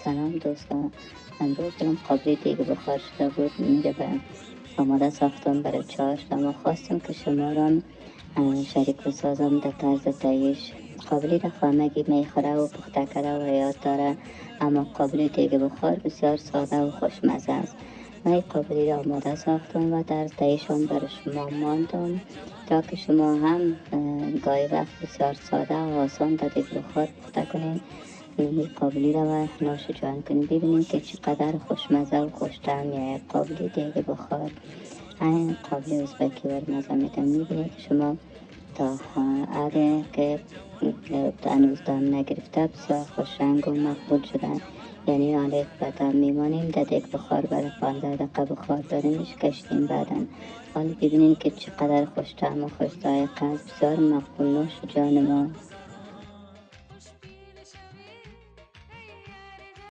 سلام دوستان. امروز دلم قابلی دیگ بخار شده بود، میره به آماده ساختن برای چاشت. اما خواستم که شما را شریک بسازم در طرز تهیهش. قابلی را خانگی میخوره و پخته کرده و یاد داره، اما قابلی دیگ بخار بسیار ساده و خوشمزه است. من قابلی را آماده ساختم و در تهیهشان برای شما ماندم تا که شما هم گاهی وقت بسیار ساده و آسان در دیگ بخار پخته کنین. این قابلی را و نوش جان کنیم. ببینیم که چقدر خوشمزه و خوش‌طعم می‌آید قابلی دیگ بخار. این قابلی ازبکی بر مزه میده. میبینید شما تا اگه که هنوز دم نگرفته بسیار خوش رنگ و مقبول شده، یعنی حالا به دم میمانیم در دیگ بخار برای 15 دقیقه بخار داریمش کشتیم. بعدا حالا ببینید که چقدر خوش طعم و خوش ذائقه است. بسیار مقبول. نوش جان ما.